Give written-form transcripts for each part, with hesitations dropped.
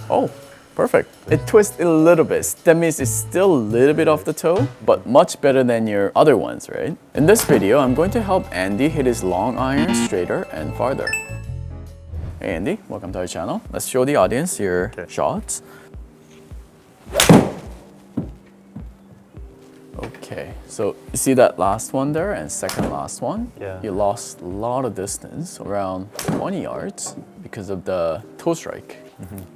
Oh, perfect. It twists a little bit. That means it's still a little bit off the toe, but much better than your other ones, right? In this video, I'm going to help Andy hit his long iron straighter and farther. Hey Andy, welcome to our channel. Let's show the audience your shots. Okay, so you see that last one there and second last one? Yeah. You lost a lot of distance, around 20 yards, because of the toe strike.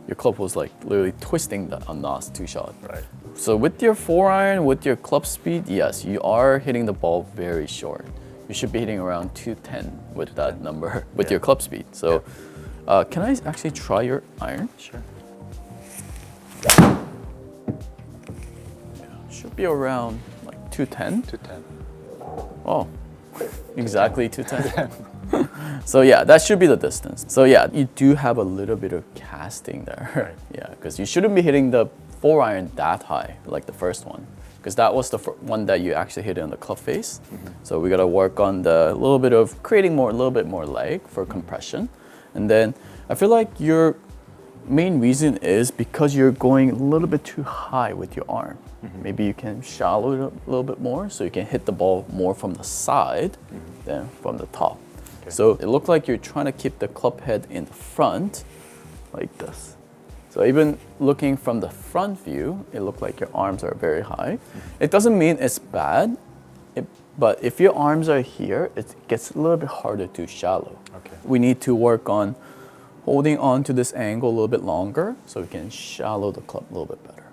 Your club was like literally twisting on those two shots. Right. So with your 4-iron, with your club speed, yes, you are hitting the ball very short. You should be hitting around 210 with that number, with your club speed. So can I actually try your iron? Sure. Should be around like 210. 210. Oh, exactly 210. So yeah, that should be the distance. So yeah, you do have a little bit of casting there. Right. Yeah, because you shouldn't be hitting the 4-iron that high, like the first one. Because that was the one that you actually hit on the club face. So we gotta work on the little bit of creating a little bit more leg for compression. And then I feel like your main reason is because you're going a little bit too high with your arm. Maybe you can shallow it a little bit more so you can hit the ball more from the side than from the top. Okay. So it looked like you're trying to keep the club head in the front like this. So even looking from the front view, it looked like your arms are very high. It doesn't mean it's bad, but if your arms are here, it gets a little bit harder to shallow. Okay. We need to work on holding on to this angle a little bit longer so we can shallow the club a little bit better.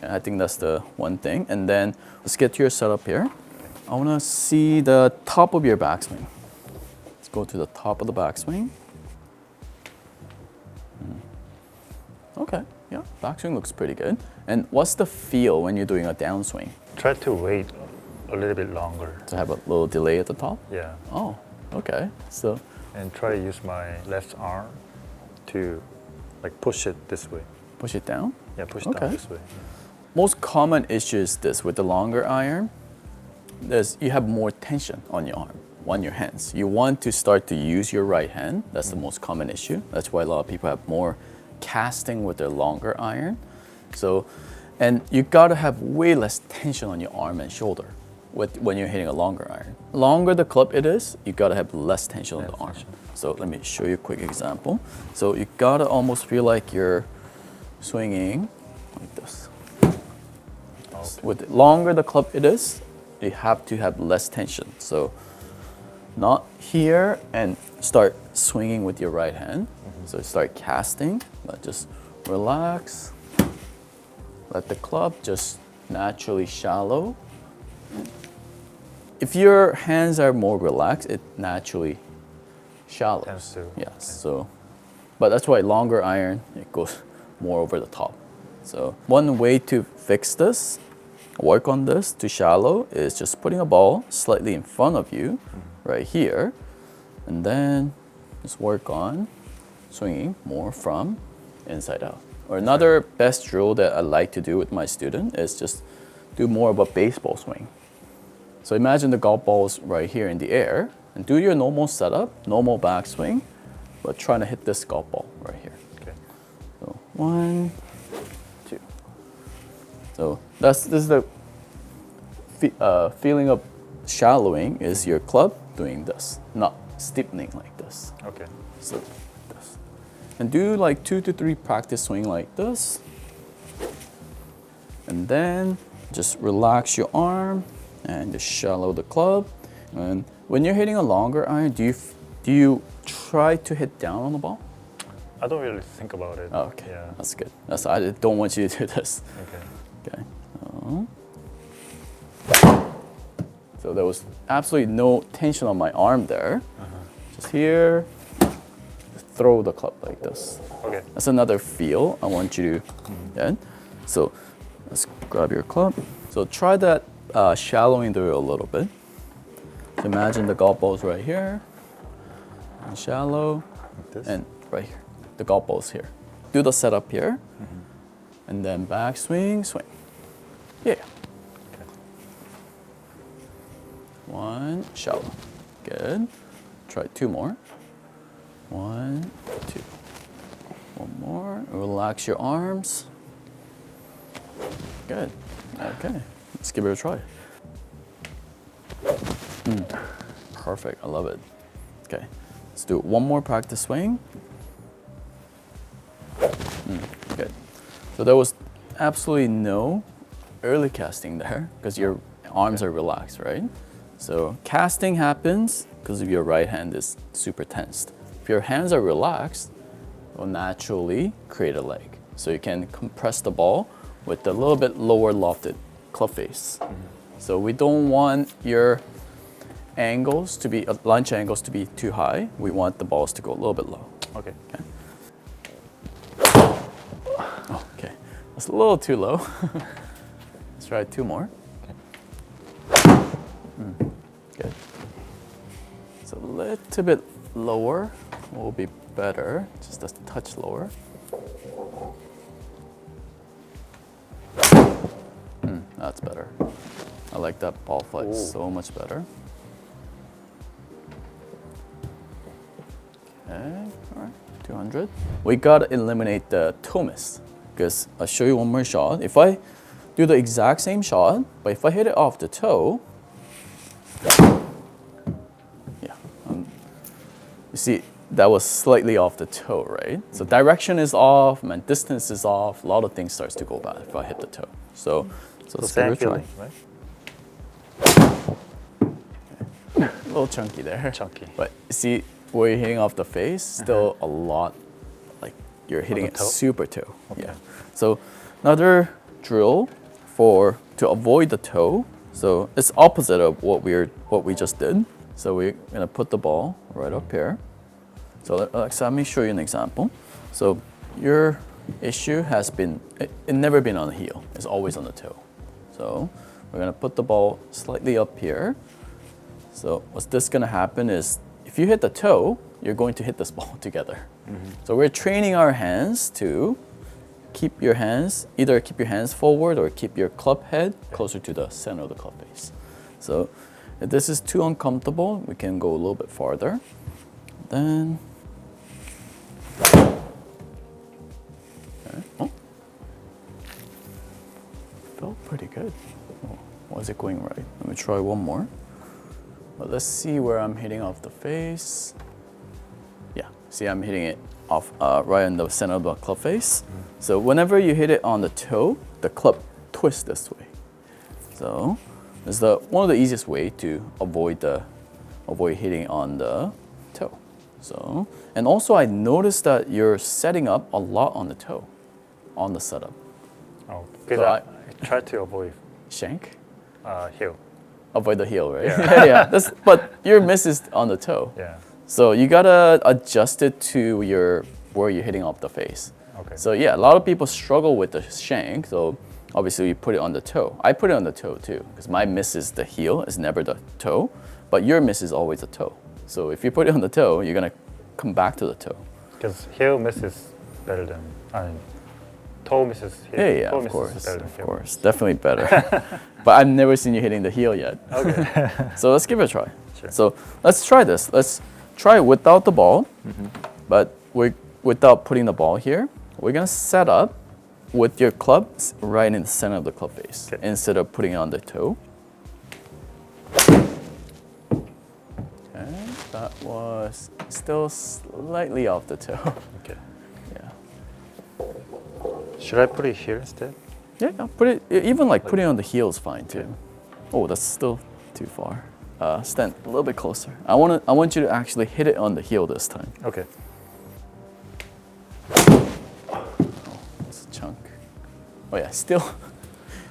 And I think that's the one thing. And then let's get to your setup here. I want to see the top of your backswing. Let's go to the top of the backswing. Okay, yeah, backswing looks pretty good. And what's the feel when you're doing a downswing? Try to wait a little bit longer. To have a little delay at the top? Yeah. Oh, okay. So, And try to use my left arm to like push it this way. push it down. Yeah, push Okay. down this way. Most common issue is this with the longer iron. You have more tension on your arm, on your hands. You want to start to use your right hand. That's the most common issue. That's why a lot of people have more casting with their longer iron. So, and you gotta have way less tension on your arm and shoulder when you're hitting a longer iron. Longer the club it is, you gotta have less tension on the arm. So let me show you a quick example. So you gotta almost feel like you're swinging like this. Okay. With the longer the club it is, you have to have less tension. So not here and start swinging with your right hand. So start casting, but just relax. Let the club just naturally shallow. If your hands are more relaxed, it naturally shallows. Tends to. Yes. So, but that's why longer iron, it goes more over the top. So one way to fix this, work on this to shallow, is just putting a ball slightly in front of you, right here, and then just work on swinging more from inside out. Or another best drill that I like to do with my student is just do more of a baseball swing. So imagine the golf ball's right here in the air, and do your normal setup, normal backswing, but trying to hit this golf ball right here. Okay. So 1, 2. So this is the feeling of shallowing is your club doing this, not stiffening like this. Okay. So this. And do like 2 to 3 practice swing like this. And then just relax your arm and just shallow the club. And when you're hitting a longer iron, do you try to hit down on the ball? I don't really think about it. Oh, okay, Yeah. that's good. I don't want you to do this. Okay. Okay. So there was absolutely no tension on my arm there. Just here, just throw the club like this. Okay. That's another feel I want you to get. So let's grab your club. So try that shallowing through a little bit. So imagine the golf ball's right here, and shallow, Like this? and right here. The golf ball's here. Do the setup here, and then back swing, swing. Yeah. Okay. 1, shallow. Good. Try 2 more. 1, 2. One more. Relax your arms. Good. Okay. Let's give it a try. Perfect. I love it. Okay. Let's do one more practice swing. Good. So there was absolutely no early casting there because your arms are relaxed, right? So casting happens because your right hand is super tensed. If your hands are relaxed, it will naturally create a leg. So you can compress the ball with a little bit lower lofted club face. So we don't want your angles to be, launch angles to be too high. We want the balls to go a little bit low. Okay. Okay, that's a little too low. Let's try 2 more. Good. So a little bit lower will be better, just a touch lower. That's better. I like that ball flight so much better. Okay, all right, 200. We gotta eliminate the toe miss because I'll show you one more shot. If I do the exact same shot, but if I hit it off the toe, yeah, you see that was slightly off the toe, right? So direction is off, man, distance is off. A lot of things starts to go bad if I hit the toe. So let's give it a try. Right? A little chunky there. Chunky. But see, where you're hitting off the face, still a lot, like you're hitting it toe? super toe. Okay. Yeah. So another drill to avoid the toe. So it's opposite of what we just did. So we're gonna put the ball right up here. So let me show you an example. So your issue has been, it never been on the heel. It's always on the toe. So we're gonna put the ball slightly up here. So what's this gonna happen is, if you hit the toe, you're going to hit this ball together. So we're training our hands to keep your hands, either keep your hands forward or keep your club head closer to the center of the club face. So if this is too uncomfortable, we can go a little bit farther. Then, okay. Oh. Felt pretty good. Oh, was it going right? Let me try one more. But let's see where I'm hitting off the face. Yeah, see I'm hitting it off right in the center of the club face. So whenever you hit it on the toe, the club twists this way. So it's one of the easiest way to avoid hitting on the toe. So, and also I noticed that you're setting up a lot on the toe, on the setup. Oh, because So I try to avoid Shank? heel. Avoid the heel, right? Yeah. Yeah. But your miss is on the toe. Yeah. So you gotta adjust it to where you're hitting off the face. Okay. So yeah, a lot of people struggle with the shank. So obviously you put it on the toe. I put it on the toe too, because my miss is the heel, it's never the toe. But your miss is always the toe. So if you put it on the toe, you're gonna come back to the toe. Because heel misses better than, toe misses heel. Yeah, toe of misses course, better than of heel. course, definitely better. But I've never seen you hitting the heel yet. Okay. So let's give it a try. Sure. So let's try this. Let's try it without the ball, but without putting the ball here. We're gonna set up with your clubs right in the center of the club face instead of putting it on the toe. Okay, that was still slightly off the toe. Okay. Yeah. Should I put it here instead? Yeah, put it, even like putting it on the heel is fine too. Oh, that's still too far. Stand a little bit closer. I want you to actually hit it on the heel this time. Okay. Oh, that's a chunk. Oh yeah, still.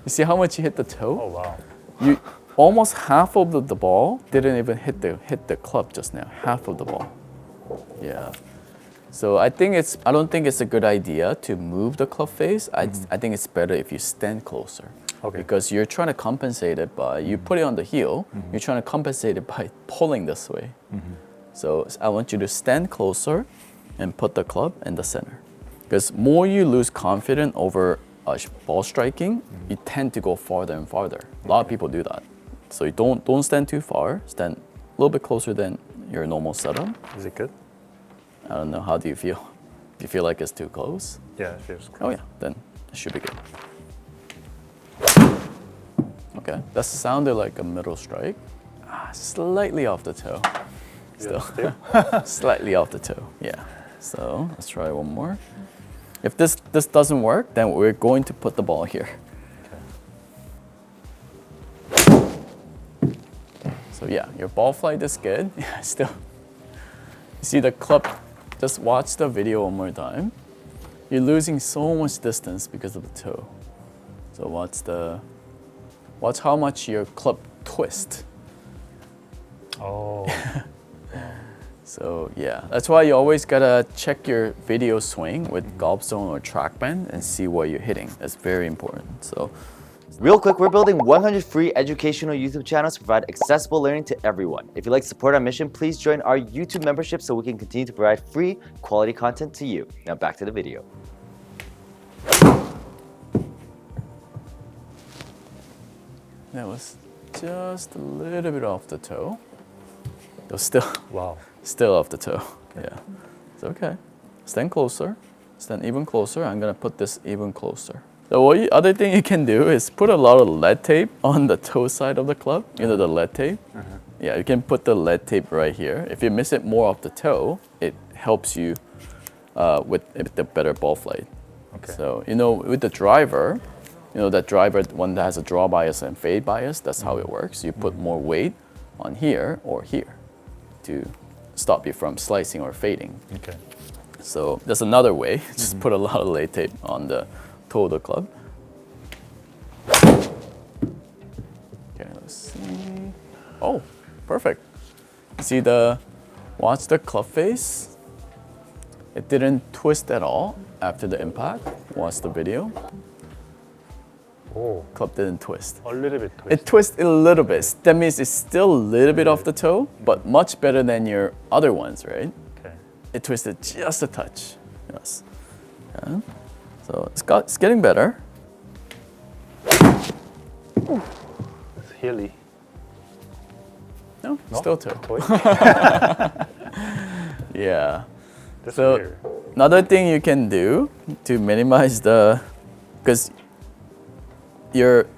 You see how much you hit the toe? Oh wow. You almost half of the ball didn't even hit the club just now. Half of the ball. Yeah. So I don't think it's a good idea to move the club face. I think it's better if you stand closer. Okay. Because you're trying to compensate it by, you put it on the heel, you're trying to compensate it by pulling this way. So I want you to stand closer and put the club in the center. Because more you lose confidence over ball striking, you tend to go farther and farther. A lot of people do that. So you don't stand too far, stand a little bit closer than your normal setup. Is it good? I don't know, how do you feel? If you feel like it's too close, Yeah, it feels good. oh yeah, then it should be good. Okay, that sounded like a middle strike. Slightly off the toe. Still, slightly off the toe. Yeah. So let's try one more. If this doesn't work, then we're going to put the ball here. So yeah, your ball flight is good. Yeah, still. You see the club, just watch the video one more time. You're losing so much distance because of the toe. So watch how much your club twist. Oh. So yeah, that's why you always gotta check your video swing with Golf Zone or TrackMan and see what you're hitting. That's very important. So Real quick, we're building 100 free educational YouTube channels to provide accessible learning to everyone. If you'd like to support our mission, please join our YouTube membership so we can continue to provide free quality content to you. Now back to the video. that was just a little bit off the toe. It was still Wow. still off the toe. Yeah, it's okay. Stand closer. Stand even closer. I'm gonna put this even closer. The other thing you can do is put a lot of lead tape on the toe side of the club. You know the lead tape? Yeah, you can put the lead tape right here. If you miss it more off the toe, it helps you with the better ball flight. Okay. So, you know, with the driver, you know, that driver, one that has a draw bias and fade bias, that's how it works. You put more weight on here or here to stop you from slicing or fading. Okay. So there's another way. Just put a lot of lead tape on the toe of the club. Okay, let's see. Oh, perfect. See watch the club face. It didn't twist at all after the impact. Watch the video. Oh, Club didn't twist. a little bit It twists a little bit. That means it's still a little bit off the toe, but much better than your other ones, right? Okay. It twisted just a touch. Yes. Yeah. So it's getting better. It's hilly. No, No? still toe. Toy? Yeah. That's So weird. another thing you can do to minimize because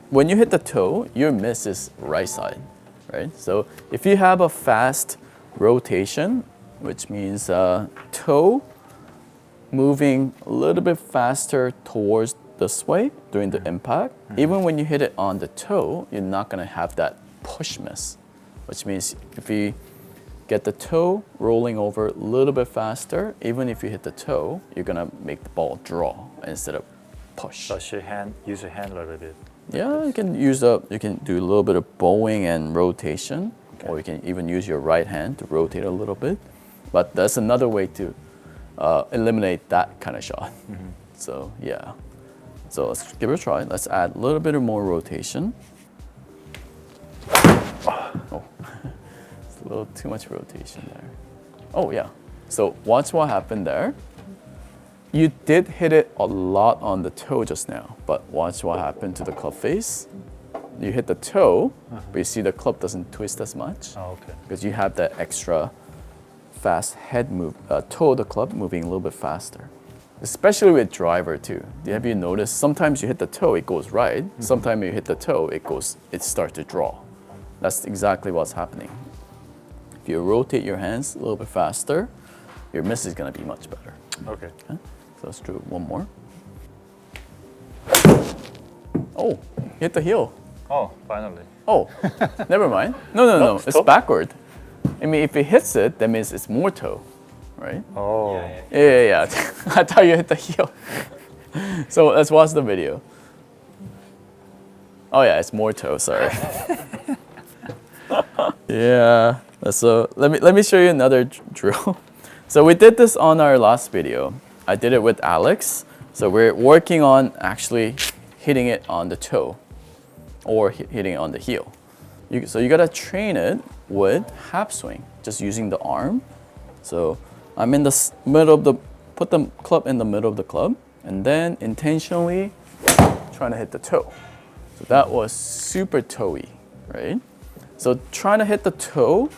when you hit the toe, your miss is right side, right? So if you have a fast rotation, which means toe moving a little bit faster towards this way during the impact, even when you hit it on the toe, you're not gonna have that push miss, which means if you get the toe rolling over a little bit faster, even if you hit the toe, you're gonna make the ball draw instead of push. So I should use your hand a little bit. Yeah, you can do a little bit of bowing and rotation, or you can even use your right hand to rotate a little bit. But that's another way to eliminate that kind of shot. So yeah, so let's give it a try. Let's add a little bit of more rotation. Oh, it's a little too much rotation there. Oh yeah. So watch what happened there. You did hit it a lot on the toe just now, but watch what happened to the club face. You hit the toe, but you see the club doesn't twist as much Oh, okay. because you have that extra fast head move, toe of the club moving a little bit faster. Especially with driver too. Have you noticed sometimes you hit the toe, it goes right. Sometimes you hit the toe, it starts to draw. That's exactly what's happening. If you rotate your hands a little bit faster, your miss is gonna be much better. Okay. Okay? So let's do one more. Oh, hit the heel. Oh, finally. Oh, never mind. No, it's it's toe? backward. I mean, if it hits it, that means it's more toe, right? Oh. Yeah. I thought you hit the heel. So let's watch the video. Oh yeah, it's more toe, sorry. Yeah, so let me show you another drill. So we did this on our last video. I did it with Aylex. So we're working on actually hitting it on the toe or hitting it on the heel. So you gotta train it with half swing, just using the arm. So I'm in the middle of put the club in the middle of the club and then intentionally trying to hit the toe. So that was super toe-y, right? So trying to hit the toe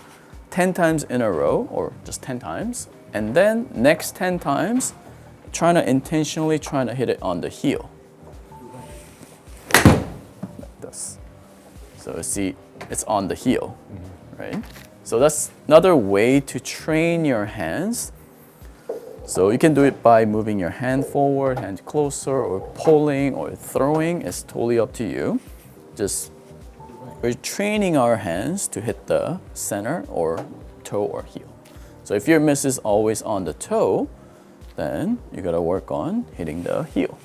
10 times in a row or just 10 times. And then next 10 times, intentionally trying to hit it on the heel. Like this. So see, it's on the heel, right? So that's another way to train your hands. So you can do it by moving your hand forward, hand closer, or pulling or throwing. It's totally up to you. Just we're training our hands to hit the center or toe or heel. So if your miss is always on the toe, then you gotta work on hitting the heel.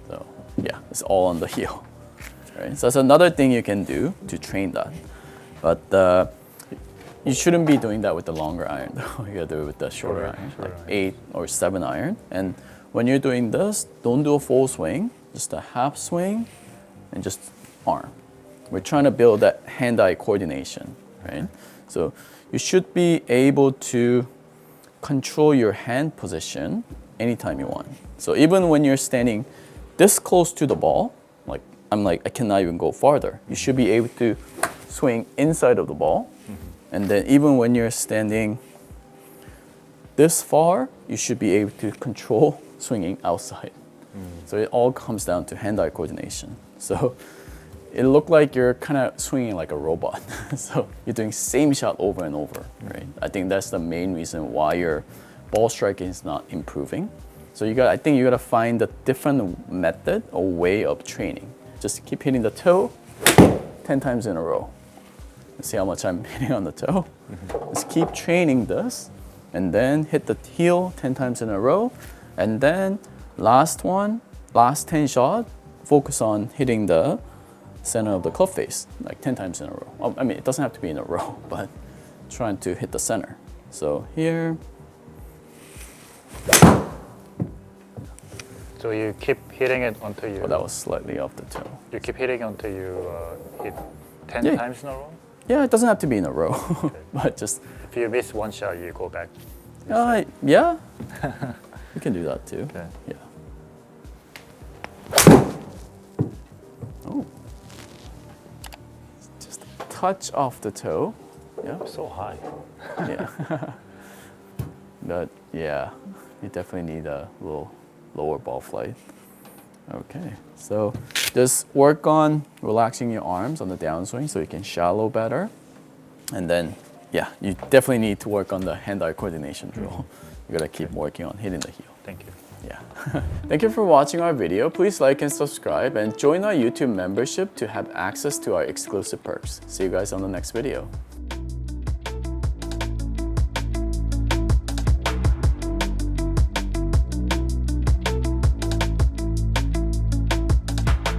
So yeah, it's all on the heel. Right? So that's another thing you can do to train that. But you shouldn't be doing that with the longer iron though. You gotta do it with the shorter iron, like 8 or 7 iron. And when you're doing this, don't do a full swing, just a half swing and just arm. We're trying to build that hand-eye coordination, right? So you should be able to control your hand position anytime you want. So even when you're standing this close to the ball, I cannot even go farther. You should be able to swing inside of the ball. And then even when you're standing this far, you should be able to control swinging outside. So it all comes down to hand-eye coordination. So it looked like you're kind of swinging like a robot. So you're doing same shot over and over, right? I think that's the main reason why your ball striking is not improving. So I think you gotta find a different method or way of training. Just keep hitting the toe 10 times in a row. See how much I'm hitting on the toe? Just keep training this and then hit the heel 10 times in a row. And then last 10 shot, focus on hitting the center of the club face, like 10 times in a row. I mean, it doesn't have to be in a row, but trying to hit the center. So here. So you keep hitting it until you... Oh, that was slightly off the toe. You keep hitting until you hit 10 times in a row? Yeah, it doesn't have to be in a row, but just... If you miss one shot, you go back. Yeah, you can do that too. Okay. Yeah. Oh, just a touch off the toe. Yeah. So high. Yeah. But yeah, you definitely need a little lower ball flight. Okay, so just work on relaxing your arms on the downswing so you can shallow better. And then, yeah, you definitely need to work on the hand-eye coordination drill. You gotta keep working on hitting the heel. Thank you. Yeah. Thank you for watching our video. Please like and subscribe and join our YouTube membership to have access to our exclusive perks. See you guys on the next video.